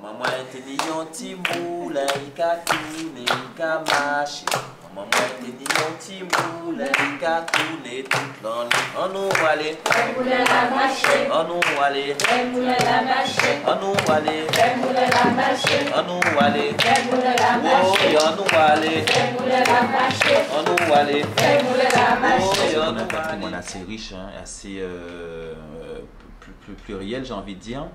Maman moi teni yon ti moule, ika tourne, ika marche. Maman moi teni yon ti moule, ika tourne tout l'année. On nous aller, moule la marche, on nous aller, moule la marche, on nous aller, moule la marche, on nous aller, moule la marche, oh on nous aller, moule la marche, on nous aller, moule la marche. oh on On a nous un patrimoine aller. assez riche, hein, assez pluriel, j'ai envie de dire,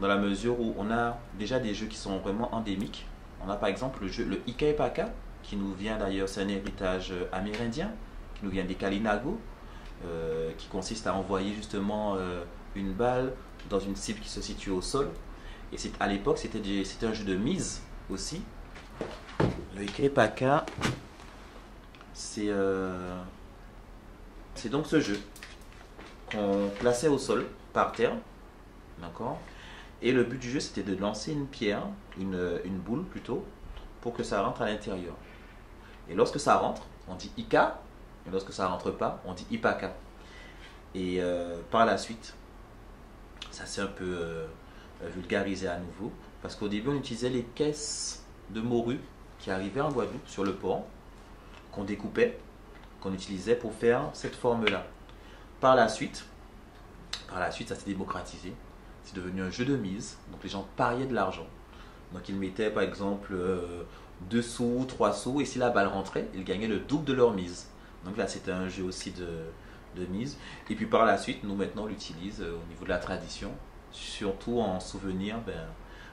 dans la mesure où on a déjà des jeux qui sont vraiment endémiques. On a par exemple le jeu, le Ika et Paka, qui nous vient d'ailleurs, c'est un héritage amérindien, qui nous vient des Kalinago, qui consiste à envoyer justement une balle dans une cible qui se situe au sol. Et à l'époque, c'était un jeu de mise aussi. Le Ika et Paka, c'est donc ce jeu qu'on plaçait au sol, par terre, d'accord. Et le but du jeu, c'était de lancer une pierre, une boule plutôt, pour que ça rentre à l'intérieur. Et lorsque ça rentre, on dit Ika, et lorsque ça rentre pas, on dit Ipaka. Et par la suite, ça s'est un peu vulgarisé à nouveau, parce qu'au début, on utilisait les caisses de morue qui arrivaient en Guadeloupe sur le port, qu'on découpait, qu'on utilisait pour faire cette forme-là. Par la suite, ça s'est démocratisé. C'est devenu un jeu de mise. Donc les gens pariaient de l'argent. Donc ils mettaient par exemple 2 sous, 3 sous, et si la balle rentrait, ils gagnaient le double de leur mise. Donc là, c'était un jeu aussi de mise. Et puis par la suite, nous maintenant, on l'utilise au niveau de la tradition, surtout en souvenir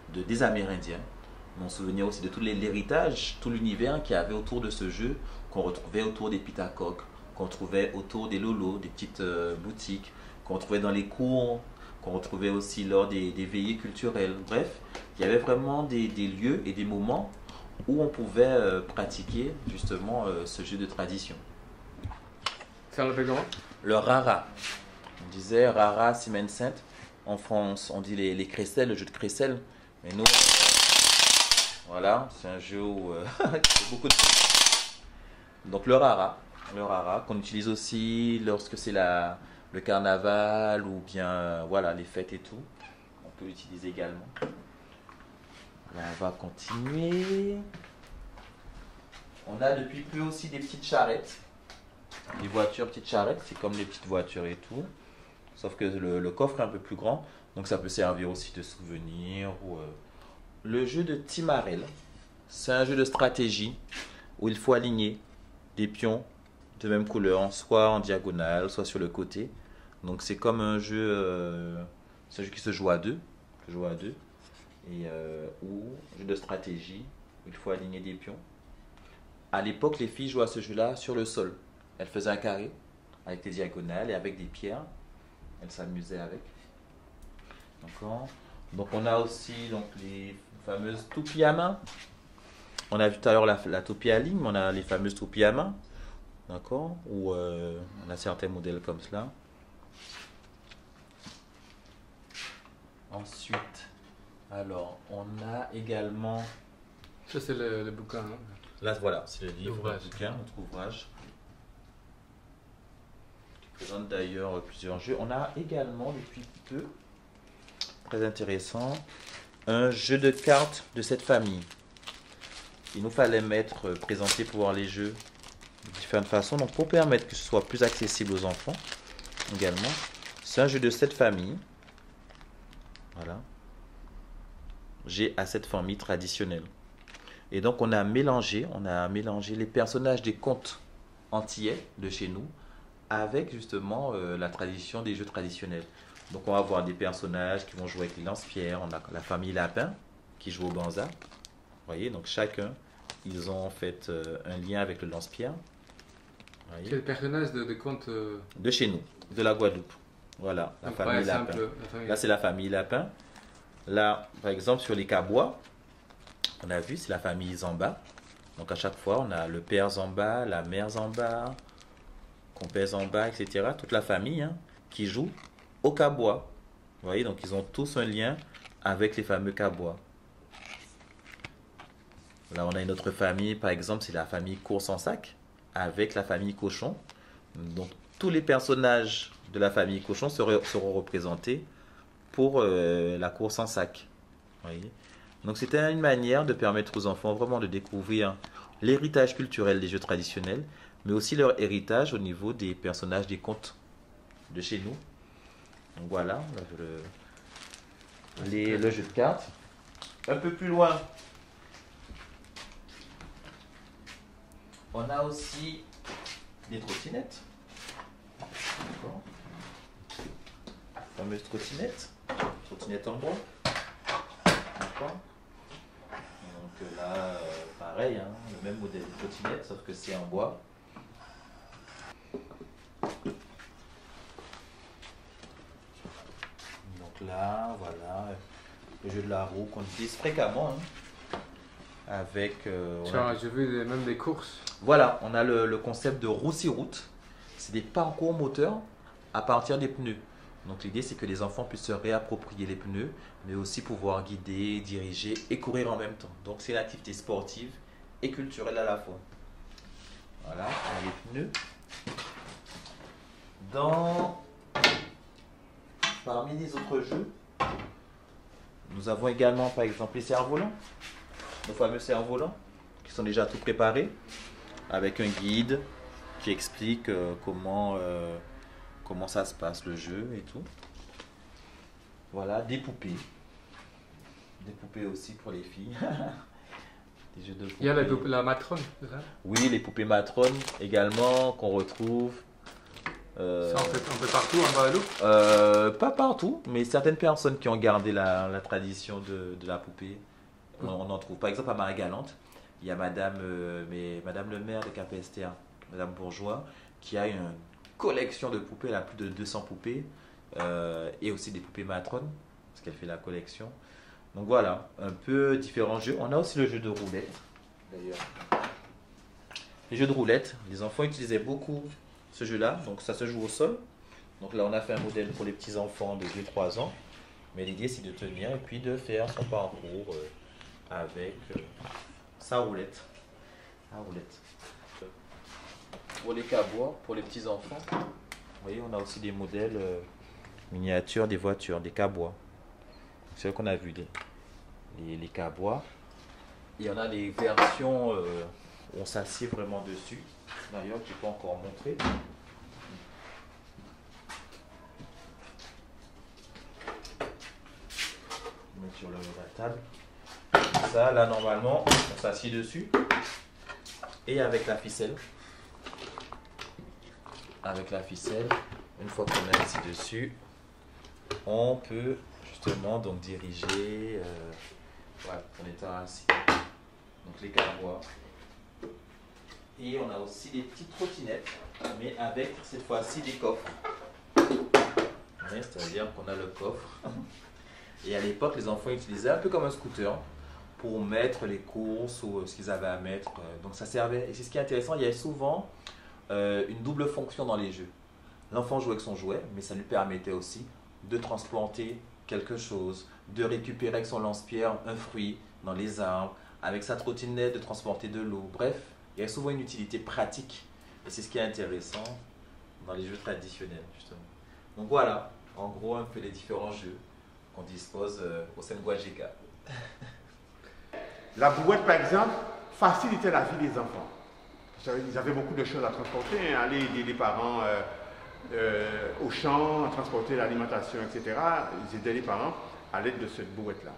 des Amérindiens. Mais en souvenir aussi de tout l'héritage, tout l'univers qu'il y avait autour de ce jeu, qu'on retrouvait autour des pitacoques, qu'on trouvait autour des lolos, des petites boutiques, qu'on trouvait dans les cours, qu'on retrouvait aussi lors des veillées culturelles. Bref, il y avait vraiment des lieux et des moments où on pouvait pratiquer justement ce jeu de tradition. Ça l'appelle comment? Le rara. On disait rara, semaine sainte. En France, on dit les crécelles, le jeu de crécelles. Mais nous, voilà, c'est un jeu où beaucoup de... Donc le rara qu'on utilise aussi lorsque c'est le carnaval ou bien voilà les fêtes et tout. On peut l'utiliser également. Là, on va continuer. On a depuis peu aussi des petites charrettes. Les voitures, petites charrettes, c'est comme les petites voitures et tout. Sauf que le coffre est un peu plus grand. Donc ça peut servir aussi de souvenir. Le jeu de Timarel, c'est un jeu de stratégie où il faut aligner des pions de même couleur, soit en diagonale, soit sur le côté. Donc c'est comme un jeu, c'est un jeu qui se joue à deux, et ou jeu de stratégie où il faut aligner des pions. À l'époque, les filles jouaient à ce jeu-là sur le sol. Elles faisaient un carré avec des diagonales et avec des pierres. Elles s'amusaient avec. D'accord. Donc on a aussi donc les fameuses toupies à main. On a vu tout à l'heure la toupie à ligne, mais on a les fameuses toupies à main. D'accord. Où on a certains modèles comme cela. Ensuite, alors, on a également... Ça, c'est le bouquin. Hein. Là, voilà, c'est le livre, L'ouvrage. le bouquin, notre ouvrage. Qui présente d'ailleurs plusieurs jeux. On a également, depuis peu, très intéressant, un jeu de cartes de cette famille. Il nous fallait présenter pour voir les jeux de différentes façons. Donc, pour permettre que ce soit plus accessible aux enfants, également, c'est un jeu de cette famille. Voilà. J'ai à cette famille traditionnelle. Et donc on a mélangé les personnages des contes antillais de chez nous avec justement la tradition des jeux traditionnels. Donc on va avoir des personnages qui vont jouer avec les lance-pierres. On a la famille Lapin qui joue au banza. Vous voyez, donc chacun, ils ont en fait un lien avec le lance-pierre. Quel personnage de conte de chez nous, de la Guadeloupe. Voilà, la famille Lapin. Là, c'est la famille Lapin. Là, par exemple, sur les Cabois, on a vu, c'est la famille Zamba. Donc, à chaque fois, on a le père Zamba, la mère Zamba, compère Zamba, etc. Toute la famille qui joue au Cabois. Vous voyez, donc ils ont tous un lien avec les fameux Cabois. Là, on a une autre famille, par exemple, c'est la famille Course en sac avec la famille Cochon. Donc, tous les personnages de la famille Cochon seront représentés pour la course en sac. Vous voyez. Donc c'était une manière de permettre aux enfants vraiment de découvrir l'héritage culturel des jeux traditionnels, mais aussi leur héritage au niveau des personnages des contes de chez nous. Donc voilà, le jeu de cartes. Un peu plus loin, on a aussi des trottinettes. D'accord. Fameuse trottinette en bois. D'accord. Donc là, pareil, hein, le même modèle de trottinette, sauf que c'est en bois. Donc là, voilà, le jeu de la roue qu'on utilise fréquemment. Hein, avec. J'ai vu même des courses. Voilà, on a le concept de roussi-route. C'est des parcours moteurs à partir des pneus. Donc l'idée c'est que les enfants puissent se réapproprier les pneus, mais aussi pouvoir guider, diriger et courir en même temps. Donc c'est une activité sportive et culturelle à la fois. Voilà, on a les pneus. Parmi les autres jeux, nous avons également par exemple les cerfs-volants, nos fameux cerfs-volants qui sont déjà tout préparés avec un guide qui explique comment ça se passe le jeu et tout. Voilà, des poupées. Des poupées aussi pour les filles. Des jeux de poupées. Il y a la matrone, c'est ça? Oui, les poupées matrones également qu'on retrouve. Ça on fait partout en Guadeloupe? Pas partout, mais certaines personnes qui ont gardé la tradition de la poupée, on en trouve. Par exemple à Marie-Galante, il y a Madame le maire de Cap-Esther, Madame Bourgeois, qui a une collection de poupées, elle a plus de 200 poupées, et aussi des poupées matrones, parce qu'elle fait la collection. Donc voilà, un peu différents jeux. On a aussi le jeu de roulette, d'ailleurs. Les jeux de roulette, les enfants utilisaient beaucoup ce jeu-là, donc ça se joue au sol. Donc là, on a fait un modèle pour les petits-enfants de 2-3 ans, mais l'idée c'est de tenir et puis de faire son parcours avec sa roulette. Pour les cabois, pour les petits-enfants, vous voyez, on a aussi des modèles miniatures des voitures, des cabois. C'est vrai qu'on a vu les cabois. Et on a les versions où on s'assied vraiment dessus. D'ailleurs, je ne peux pas encore montrer. Mettre sur la table. Ça, là, normalement, on s'assied dessus. Et avec la ficelle. Avec la ficelle, une fois qu'on est assis dessus, on peut justement donc diriger voilà, en étant assis. Donc les cabois. Et on a aussi des petites trottinettes, mais avec cette fois-ci des coffres. C'est-à-dire qu'on a le coffre. Et à l'époque, les enfants utilisaient un peu comme un scooter pour mettre les courses ou ce qu'ils avaient à mettre. Donc ça servait. Et c'est ce qui est intéressant, il y avait souvent une double fonction dans les jeux. L'enfant jouait avec son jouet, mais ça lui permettait aussi de transplanter quelque chose, de récupérer avec son lance-pierre un fruit dans les arbres, avec sa trottinette de transporter de l'eau. Bref, il y a souvent une utilité pratique et c'est ce qui est intéressant dans les jeux traditionnels justement. Donc voilà, en gros un peu les différents jeux qu'on dispose au sein de Guajeka. La brouette par exemple facilitait la vie des enfants. Ils avaient beaucoup de choses à transporter, hein, aller aider les parents au champ, transporter l'alimentation, etc. Ils aidaient les parents à l'aide de cette brouette-là.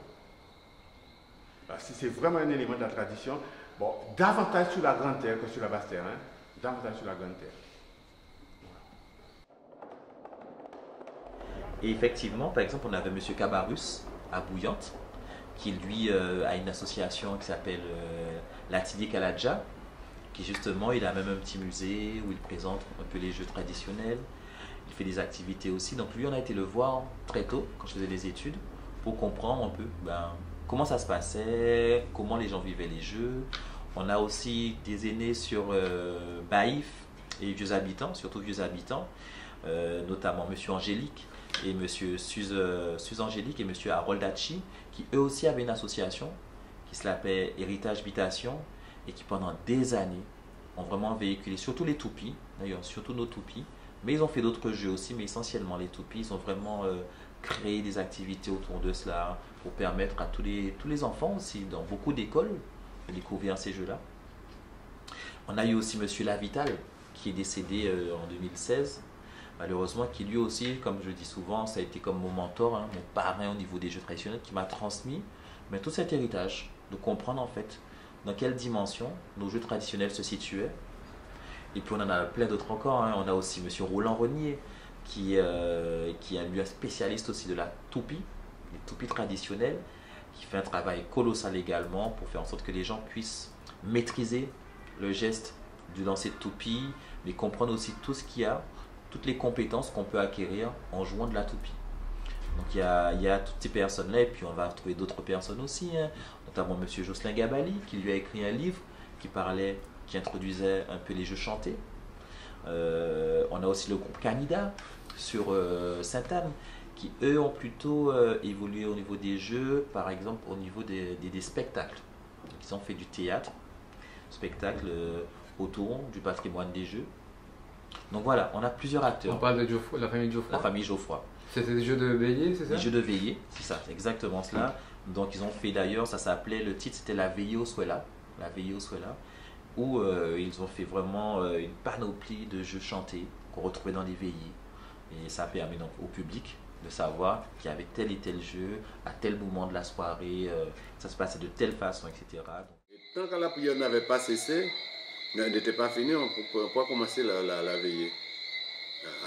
C'est vraiment un élément de la tradition. Bon, davantage sur la Grande Terre que sur la Basse Terre. Hein? Davantage sur la Grande Terre. Et effectivement, par exemple, on avait M. Cabarus à Bouillante, qui lui a une association qui s'appelle l'Atelier Kaladja, qui justement, il a même un petit musée où il présente un peu les jeux traditionnels. Il fait des activités aussi. Donc lui, on a été le voir très tôt, quand je faisais des études, pour comprendre un peu comment ça se passait, comment les gens vivaient les jeux. On a aussi des aînés sur Baïf et Vieux Habitants, surtout Vieux Habitants, notamment M. Angélique et M. Suze Angélique et M. Harold Hachi, qui eux aussi avaient une association qui s'appelait Héritage Habitation et qui pendant des années ont vraiment véhiculé, surtout les toupies, d'ailleurs, surtout nos toupies, mais ils ont fait d'autres jeux aussi, mais essentiellement les toupies, ils ont vraiment créer des activités autour de cela, pour permettre à tous les enfants aussi, dans beaucoup d'écoles, de découvrir ces jeux-là. On a eu aussi Monsieur Lavital, qui est décédé en 2016, malheureusement, qui lui aussi, comme je dis souvent, ça a été comme mon mentor, hein, mon parrain au niveau des jeux traditionnels, qui m'a transmis tout cet héritage, de comprendre en fait dans quelle dimension nos jeux traditionnels se situaient. Et puis on en a plein d'autres encore, hein. On a aussi Monsieur Roland Renier, qui est un spécialiste aussi de la toupie, les toupies traditionnelles, qui fait un travail colossal également pour faire en sorte que les gens puissent maîtriser le geste du lancer de toupie, mais comprendre aussi tout ce qu'il y a, toutes les compétences qu'on peut acquérir en jouant de la toupie. Donc il y a toutes ces personnes-là, et puis on va retrouver d'autres personnes aussi, hein, notamment M. Jocelyn Gabali, qui lui a écrit un livre qui introduisait un peu les jeux chantés. On a aussi le groupe Canida sur Sainte-Anne, qui eux ont plutôt évolué au niveau des jeux, par exemple au niveau des spectacles. Donc, ils ont fait du théâtre, spectacle autour du patrimoine des jeux. Donc voilà, on a plusieurs acteurs. On parle de la famille Geoffroy. La famille Geoffroy. C'était des jeux de veillée, c'est ça? Des jeux de veillée, c'est ça, c'est exactement cela. Donc ils ont fait d'ailleurs, ça s'appelait, le titre c'était La Veillée au Swella, La Veillée au Swella, où ils ont fait vraiment une panoplie de jeux chantés qu'on retrouvait dans les veillées. Et ça permet donc au public de savoir qu'il y avait tel et tel jeu à tel moment de la soirée, ça se passait de telle façon, etc. Tant que la prière n'avait pas cessé, n'était pas fini, on peut commencer la veillée.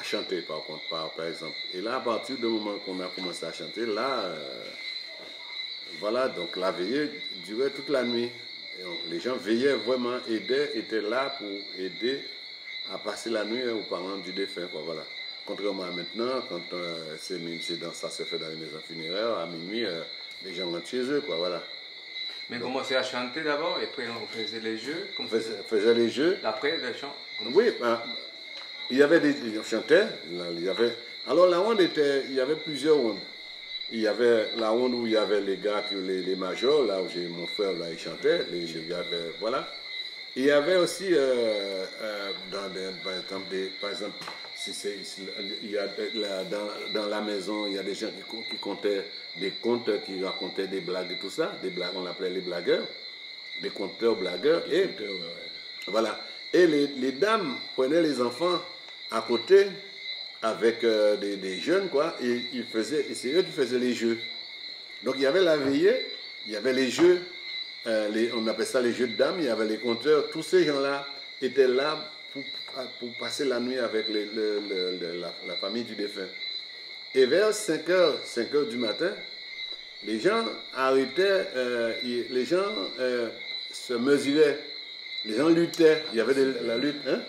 À chanter par contre, par exemple. Et là, à partir du moment qu'on a commencé à chanter, là, voilà, donc la veillée durait toute la nuit. Et donc, les gens veillaient vraiment, étaient là pour aider à passer la nuit aux parents du défunt, quoi, voilà. Contrairement à maintenant, quand ça se fait dans les maisons funéraires, à minuit, les gens rentrent chez eux, quoi, voilà. Mais on commençait à chanter d'abord, et puis on faisait les jeux. On faisait les jeux. Après, les chants. Oui, il y avait des chanteurs. Alors la ronde il y avait plusieurs rondes. Il y avait la ronde où il y avait les gars, les majors, là où j'ai mon frère, là il chantait, les gars, voilà. Il y avait aussi, par exemple, dans la maison, il y a des gens qui contaient des contes, qui racontaient des blagues et tout ça, des blagues, on l'appelait les blagueurs, des conteurs blagueurs. Voilà. Et les dames prenaient les enfants à côté avec des jeunes, quoi, et c'est eux qui faisaient les jeux. Donc il y avait la veillée, il y avait les jeux, on appelle ça les jeux de dames, il y avait les conteurs, tous ces gens-là étaient là pour passer la nuit avec la famille du défunt. Et vers 5 heures du matin, les gens arrêtaient, les gens se mesuraient, les gens luttaient, il y avait la lutte, hein?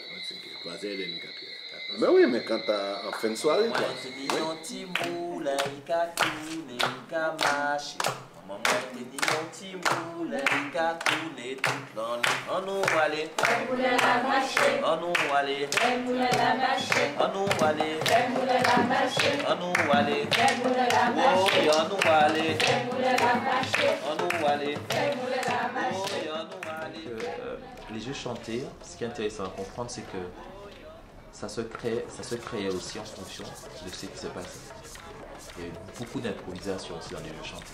Mais oui, mais quand en fin de soirée, quoi. Les jeux chantés, ce qui est intéressant à comprendre, c'est que ça se créait aussi en fonction de ce qui se passait. Il y a eu beaucoup d'improvisation aussi dans les jeux chantés.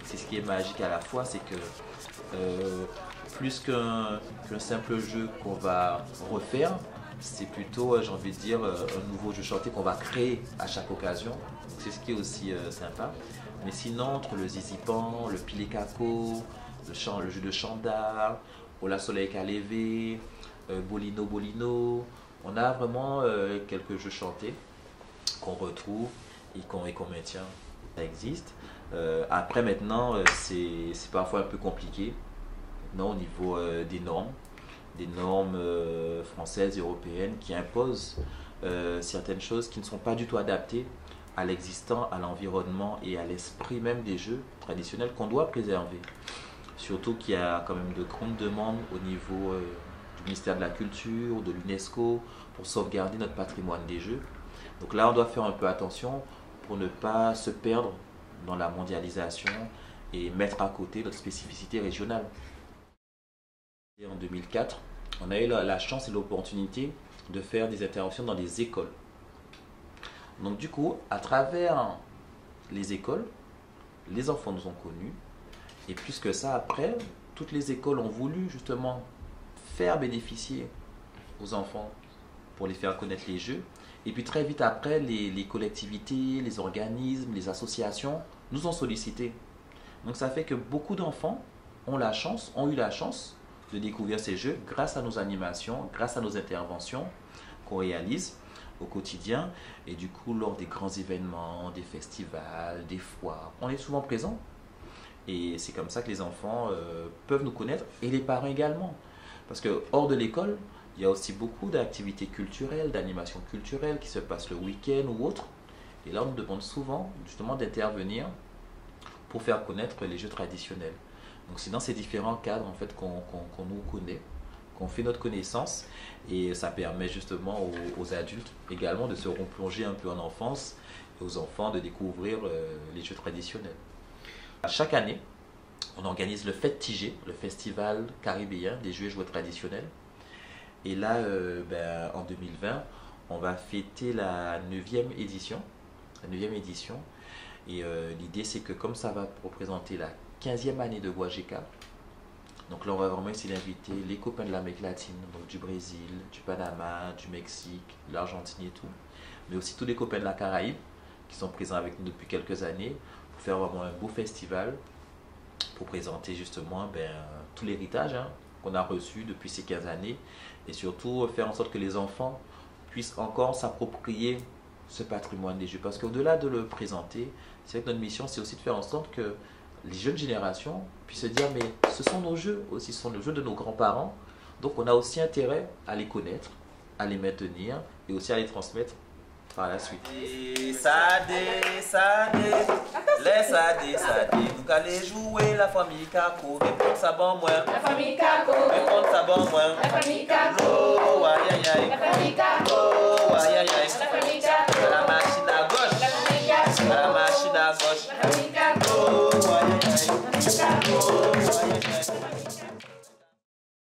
C'est ce qui est magique à la fois, c'est que plus qu'un simple jeu qu'on va refaire, c'est plutôt, j'ai envie de dire, un nouveau jeu chanté qu'on va créer à chaque occasion. C'est ce qui est aussi sympa. Mais sinon, entre le zizipan, le pilé-caco, le jeu de chandar, Ola Soleil Kalevé, Bolino Bolino, on a vraiment quelques jeux chantés qu'on retrouve et qu'on maintient. Ça existe. Après maintenant, c'est parfois un peu compliqué non, au niveau des normes françaises et européennes qui imposent certaines choses qui ne sont pas du tout adaptées à l'existant, à l'environnement et à l'esprit même des jeux traditionnels qu'on doit préserver. Surtout qu'il y a quand même de grandes demandes au niveau du ministère de la Culture, de l'UNESCO, pour sauvegarder notre patrimoine des jeux. Donc là, on doit faire un peu attention pour ne pas se perdre dans la mondialisation et mettre à côté notre spécificité régionale. Et en 2004, on a eu la chance et l'opportunité de faire des interventions dans des écoles. Donc du coup, à travers les écoles, les enfants nous ont connus. Et plus que ça, après, toutes les écoles ont voulu justement faire bénéficier aux enfants pour les faire connaître les jeux. Et puis très vite après, les collectivités, les organismes, les associations nous ont sollicités. Donc ça fait que beaucoup d'enfants ont eu la chance de découvrir ces jeux grâce à nos animations, grâce à nos interventions qu'on réalise au quotidien. Et du coup, lors des grands événements, des festivals, des foires, on est souvent présents. Et c'est comme ça que les enfants peuvent nous connaître, et les parents également. Parce que hors de l'école, il y a aussi beaucoup d'activités culturelles, d'animations culturelles qui se passent le week-end ou autre. Et là, on nous demande souvent justement d'intervenir pour faire connaître les jeux traditionnels. Donc c'est dans ces différents cadres en fait qu'on nous connaît, qu'on fait notre connaissance, et ça permet justement aux adultes également de se replonger un peu en enfance, et aux enfants de découvrir les jeux traditionnels. Chaque année, on organise le FETIG, le Festival caribéen des jeux et jouets traditionnels. Et là, en 2020, on va fêter la 9e édition. Et l'idée, c'est que comme ça va représenter la 15e année de Guajeka, donc là, on va vraiment essayer d'inviter les copains de l'Amérique latine, donc du Brésil, du Panama, du Mexique, de l'Argentine et tout, mais aussi tous les copains de la Caraïbe qui sont présents avec nous depuis quelques années, pour faire vraiment un beau festival, pour présenter justement tout l'héritage qu'on a reçu depuis ces 15 années, et surtout faire en sorte que les enfants puissent encore s'approprier ce patrimoine des jeux. Parce qu'au-delà de le présenter, c'est vrai que notre mission, c'est aussi de faire en sorte que les jeunes générations puissent se dire, mais ce sont nos jeux aussi, ce sont les jeux de nos grands-parents, donc on a aussi intérêt à les connaître, à les maintenir, et aussi à les transmettre par la suite. Sadé, vous allez jouer la famille Kako, répondre ça bon moins. La famille Kako, Répondre ça bon moins. la famille Kako, Oh, aïe aïe aïe. la famille Kako, Oh, aïe aïe aïe. la famille Kako, À la machine à gauche. la famille Kako, À la machine à gauche. la famille Kako, Oh, aïe aïe aïe. la famille Kako. Oh, aïe aïe aïe.